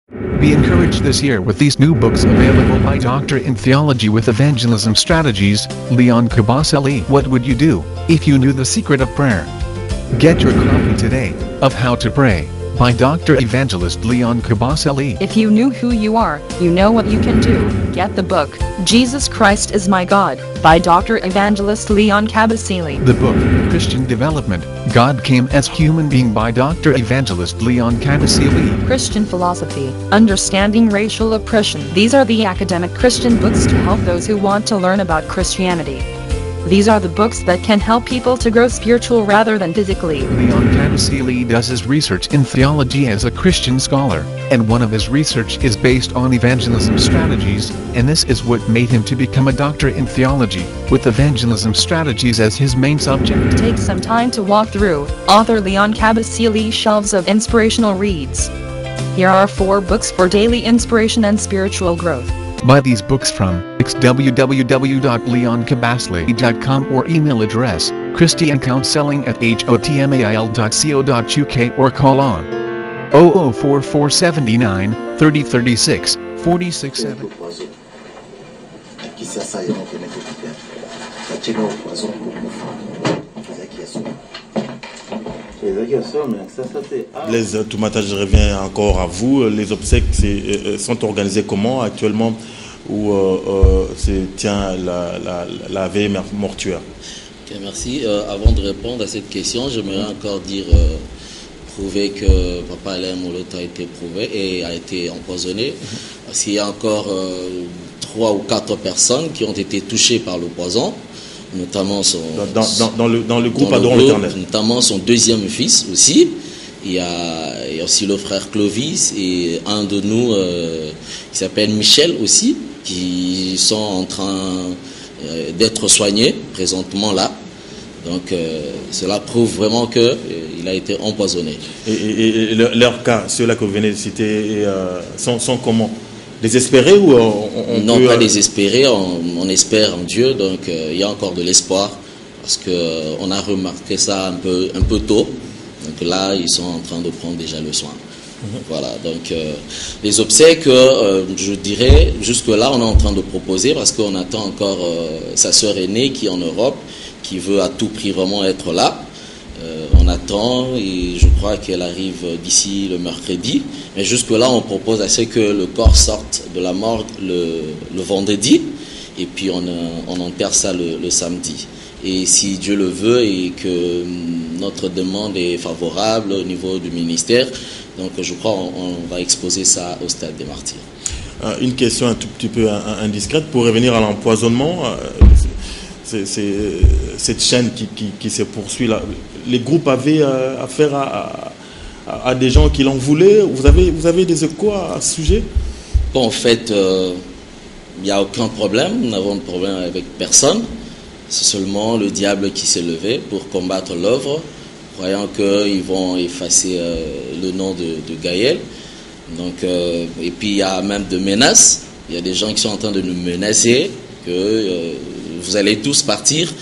Be encouraged this year with these new books available by Doctor in Theology with Evangelism Strategies, Leon Kabasele. What would you do if you knew the secret of prayer? Get your copy today of How to Pray by Dr. Evangelist Leon Kabasele. If you knew who you are, you know what you can do. Get the book, Jesus Christ is My God, by Dr. Evangelist Leon Kabasele. The book, Christian Development, God Came as Human Being by Dr. Evangelist Leon Kabasele. Christian Philosophy, Understanding Racial Oppression. These are the academic Christian books to help those who want to learn about Christianity. These are the books that can help people to grow spiritual rather than physically. Leon Kabasele does his research in theology as a Christian scholar, and one of his research is based on evangelism strategies, and this is what made him to become a doctor in theology, with evangelism strategies as his main subject. Take some time to walk through author Leon Kabasele's shelves of inspirational reads. Here are 4 books for daily inspiration and spiritual growth. Buy these books from www.leonkabasele.com or email address christiancounseling@hotmail.co.uk or call on 004479 3036 467. Blaise Toumata, je reviens encore à vous. Les obsèques sont organisées comment actuellement où se tient la veille mortuaire? Okay, merci. Avant de répondre à cette question, j'aimerais encore prouver que Papa Alain Moloto a été prouvé et a été empoisonné. Parce qu'il y a encore 3 ou 4 personnes qui ont été touchées par le poison. Notamment dans le groupe Adorons l'Éternel. Notamment son deuxième fils aussi. Il y a aussi le frère Clovis et un de nous qui s'appelle Michel aussi, qui sont en train d'être soignés présentement là. Donc cela prouve vraiment qu'il a été empoisonné. Et leur cas, ceux-là que vous venez de citer, sont comment? Désespérés ou non, pas désespérés, on espère en Dieu, donc il y a encore de l'espoir parce qu'on a remarqué ça un peu tôt. Donc là, ils sont en train de prendre déjà le soin. Voilà, donc les obsèques, je dirais, jusque-là, on est en train de proposer parce qu'on attend encore sa sœur aînée qui est en Europe, qui veut à tout prix vraiment être là. On attend et je crois qu'elle arrive d'ici le mercredi. Mais jusque-là, on propose à ce que le corps sorte de la morgue le vendredi et puis on enterre ça le samedi. Et si Dieu le veut et que notre demande est favorable au niveau du ministère, donc je crois on va exposer ça au stade des martyrs. Une question un tout petit peu indiscrète pour revenir à l'empoisonnement. Cette chaîne qui se poursuit là. Les groupes avaient affaire à des gens qui l'en voulaient. Vous avez des échos à ce sujet? Bon, en fait, il n'y a aucun problème. Nous n'avons de problème avec personne. C'est seulement le diable qui s'est levé pour combattre l'œuvre, croyant qu'ils vont effacer le nom de Gaël. Donc, et puis il y a même des menaces. Il y a des gens qui sont en train de nous menacer que vous allez tous partir.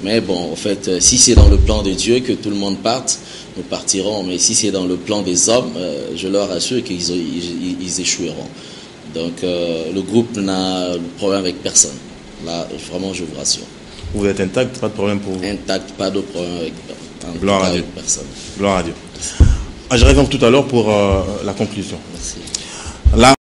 Mais bon, en fait, si c'est dans le plan de Dieu que tout le monde parte, nous partirons. Mais si c'est dans le plan des hommes, je leur assure qu'ils échoueront. Donc, le groupe n'a de problème avec personne. Là, vraiment, je vous rassure. Vous êtes intact, pas de problème pour vous? Intact, pas de problème avec personne. Gloire à Dieu. Je reviens tout à l'heure pour la conclusion. Merci. Là,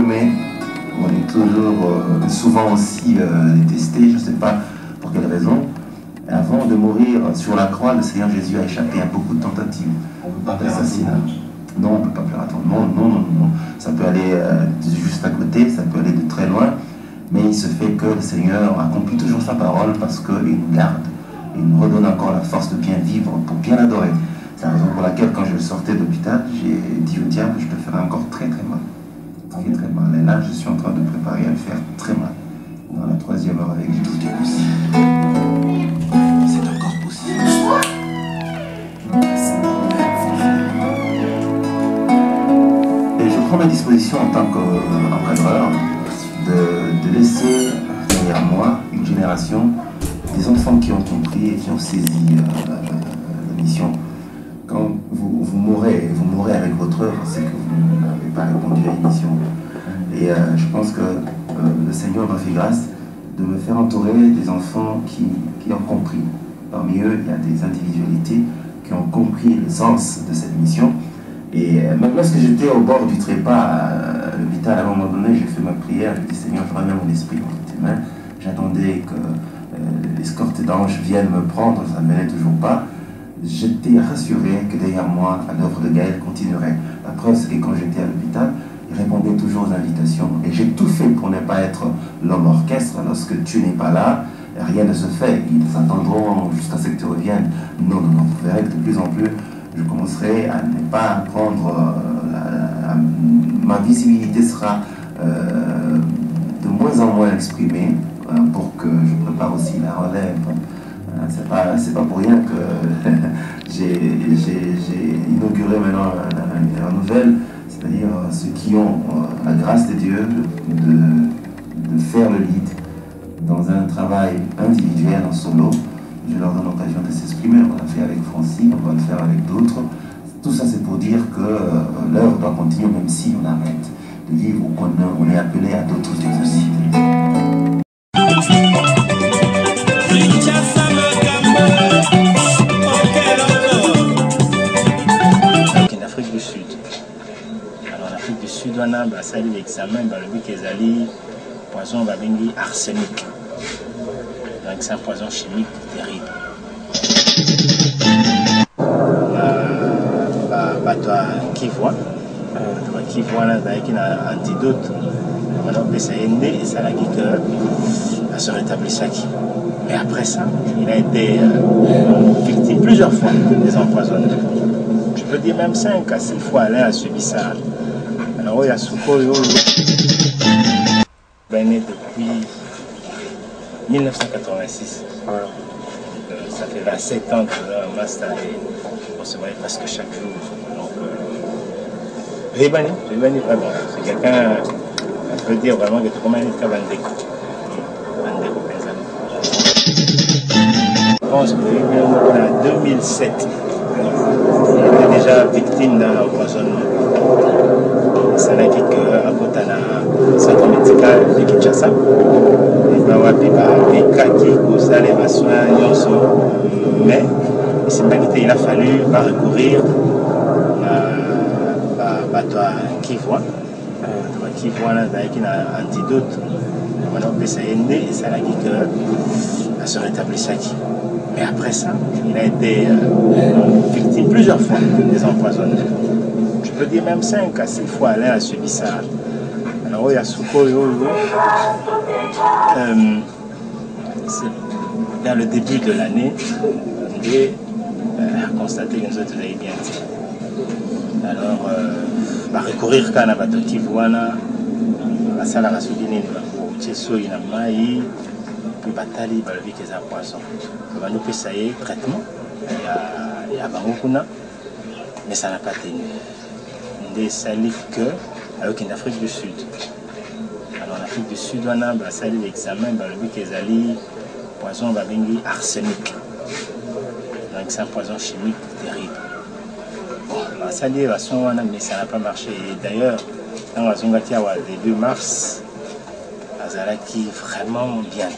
aimé, on est toujours souvent aussi détesté, je ne sais pas pour quelle raison. Avant de mourir sur la croix, le Seigneur Jésus a échappé à beaucoup de tentatives d'assassinat. Non, on ne peut pas faire attendre. Non, non, non, non. Ça peut aller juste à côté, ça peut aller de très loin, mais il se fait que le Seigneur accomplit toujours sa parole parce qu'il nous garde, il nous redonne encore la force de bien vivre pour bien l'adorer. C'est la raison pour laquelle, quand je sortais de l'hôpital, j'ai dit au diable, je te ferai encore très très mal. Très très mal. Et là, je suis en train de préparer à le faire très mal. Dans la 3e heure avec Jésus, c'est possible. C'est encore possible. Et je prends ma disposition en tant qu'encadreur de laisser derrière moi une génération des enfants qui ont compris et qui ont saisi la mission. Quand vous mourrez avec votre œuvre, c'est que vous n'avez pas répondu à une mission. Et je pense que le Seigneur m'a fait grâce de me faire entourer des enfants qui ont compris. Parmi eux, il y a des individualités qui ont compris le sens de cette mission. Et même lorsque j'étais au bord du trépas à l'hôpital, à un moment donné, j'ai fait ma prière, j'ai dit Seigneur, je remets mon esprit entre tes mains. J'attendais que l'escorte d'anges vienne me prendre, ça ne venait toujours pas. J'étais rassuré que derrière moi, l'œuvre de Gaël continuerait. La preuve, c'est que quand j'étais à l'hôpital, il répondait toujours aux invitations. Et j'ai tout fait pour ne pas être l'homme orchestre. Lorsque tu n'es pas là, rien ne se fait. Ils attendront jusqu'à ce que tu reviennes. Non, non, non. Vous verrez que de plus en plus, je commencerai à ne pas prendre... ma visibilité sera de moins en moins exprimée pour que je prépare aussi la relève. C'est pas pour rien que j'ai inauguré maintenant la nouvelle, c'est-à-dire ceux qui ont la grâce de Dieu de faire le lead dans un travail individuel, en solo. Je leur donne l'occasion de s'exprimer. On l'a fait avec Francine, on va le faire avec d'autres. Tout ça, c'est pour dire que l'œuvre doit continuer même si on arrête de vivre ou qu'on est appelé à d'autres aussi. En Afrique du Sud. Alors en Afrique du Sud, on a sali l'examen, le but qu'ils allaient poison babengi arsenic. Donc c'est un poison chimique terrible. Toi qui voit là, avec un antidote, on a essayé ça l'a dit que se rétablisse aquí. Mais après ça, il a été victime plusieurs fois des empoisonnements. Je peux dire même 5 à 6 fois, Alain a subi ça. Alors il y a Souko depuis 1986. Ça fait 27 ans que le master on se voyait presque chaque jour. Donc, j'ai banni vraiment. C'est quelqu'un, on peut dire vraiment que tu commences à être Bandeko. Je pense qu'en 2007, il était déjà victime d'un empoisonnement. Ça n'a dit qu'à côté d'un centre médical de Kinshasa, il va y avoir des cas qui causent les soins, mais il a fallu recourir à qui voit là, avec un antidote. On a essayé ça l'a dit que se rétablisse aquí. Mais après ça, il a été victime plusieurs fois des empoisonnements. Je peux dire même 5 à 6 fois, Alain a subi ça. Alors il y a Souko c'est vers le début de l'année, et a constaté que nous autres avez bien dit. Alors, recourir quand on a qui voit là, la salle à la souligne, il a maï, puis batali, il a des poissons. Il va nous payer traitement, il y a Bangokuna, mais ça n'a pas tenu. Il sali que avec une Afrique du Sud. Alors en Afrique du Sud, on a sali l'examen, le but qu'ils allaient poison babengi arsenic. Donc c'est un poison chimique terrible. Bon, ça dit mais ça n'a pas marché. Et d'ailleurs, dans la zone début mars, Azalaki vraiment bien.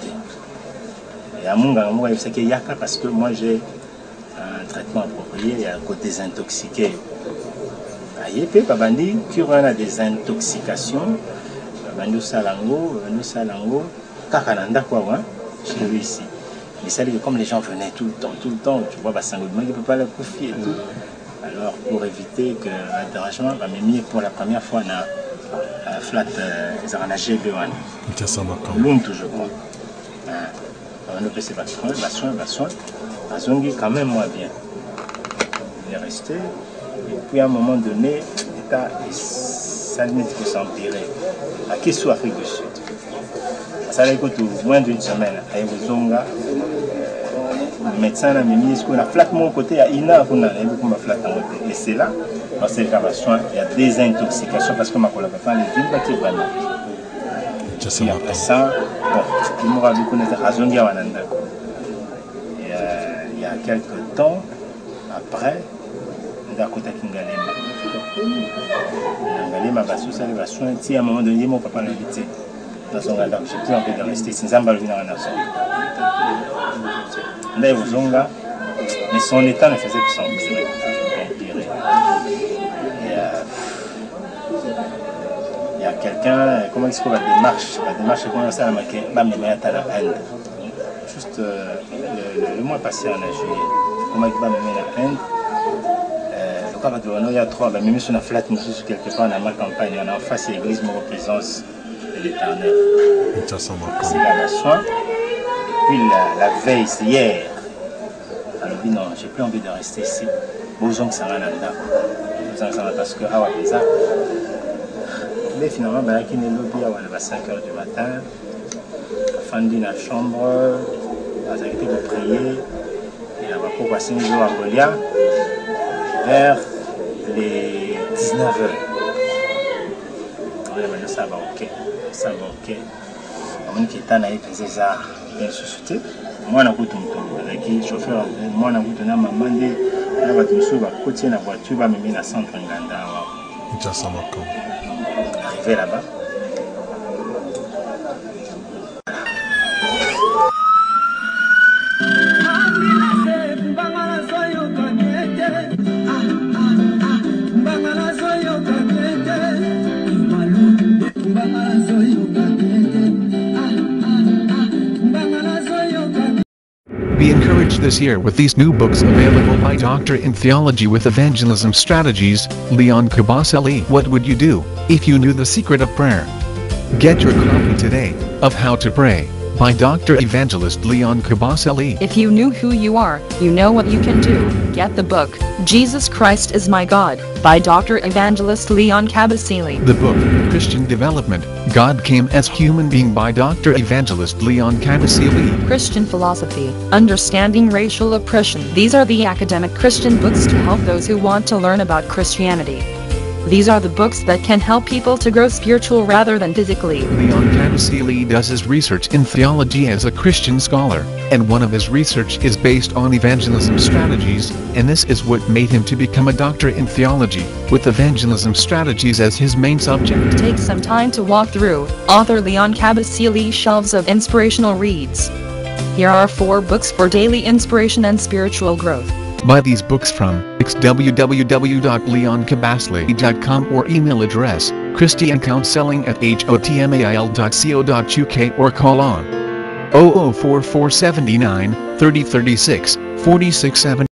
Et à mon gars, c'est qu'il y a parce que moi j'ai un traitement approprié, il y a un côté désintoxiqué. Babandi, qui a des intoxications, Bandu Salango, Kakananda quoi, hein, chez lui ici. Mais ça dit que comme les gens venaient tout le temps, tu vois, Bassango de ne peut pas le confier et tout. Alors pour éviter que le dérangement, va m'aimer pour la première fois dans flat Zaranagé de Wan. L'un toujours quoi. On ne peut pas soin. Azongi quand même moi bien. Il est resté. Et puis à un moment donné, ça ne peut s'empirer. À qui soit Afrique du Sud. Ça a été moins d'une semaine. Avec Zonga, le médecin a mis la flat mon côté à Ina, on a beaucoup de flat en côté. Et c'est là, dans ces cas il y a des intoxications parce que ma collaborateur les villes qui vraiment. Et après ça, bon, il m'aura beaucoup de Azonga Wananda. Il y a quelques temps, après, Dakota Kingalema. Kingalema va sous les soins. Si à un moment donné, mon papa l'a invité dans son gala, j'ai plus envie de rester. C'est Zamba le dans la nation. Là, il Zonga, mais son état ne faisait que s'empirer. Il y a quelqu'un, comment expliquer la démarche commence à marquer la mémoire à la haine. Juste le mois passé en juillet, comment il va me mettre la haine. Il y a trois, même si on a flat quelque part dans ma campagne, on a en face l'église mon présence de l'Éternel. C'est la nation. Puis la veille, c'est hier. Alors dit non, j'ai plus envie de rester ici. Besoin que ça va parce que ah ouais, ça. Mais finalement, il y a lobby à 5 h du matin. Fandi dans la chambre, j'ai arrêté de prier. Et on va pour passer une jour à Golia. Vers les 19 h. Ça va ok. Ça va ok. On qui est en train de faire bien suscité. Moi, on a coupé avec le chauffeur. Moi, on a coupé ma mandé. On va tout sur la côté de la voiture. On va me mettre à centre Nganda. Arrivé là-bas. Be encouraged this year with these new books available by Doctor in Theology with Evangelism Strategies, Leon Kabasele. What would you do if you knew the secret of prayer? Get your copy today of How to Pray by Dr. Evangelist Leon Kabasele. If you knew who you are, you know what you can do. Get the book, Jesus Christ is My God, by Dr. Evangelist Leon Kabasele. The book, Christian Development, God Came as Human Being by Dr. Evangelist Leon Kabasele. Christian Philosophy, Understanding Racial Oppression. These are the academic Christian books to help those who want to learn about Christianity. These are the books that can help people to grow spiritual rather than physically. Leon Kabasele does his research in theology as a Christian scholar, and one of his research is based on evangelism strategies, and this is what made him to become a doctor in theology, with evangelism strategies as his main subject. Take some time to walk through author Leon Kabasele's shelves of inspirational reads. Here are 4 books for daily inspiration and spiritual growth. Buy these books from www.leonkabasele.com or email address christiancounseling@hotmail.co.uk or call on 004 479 3036 4670.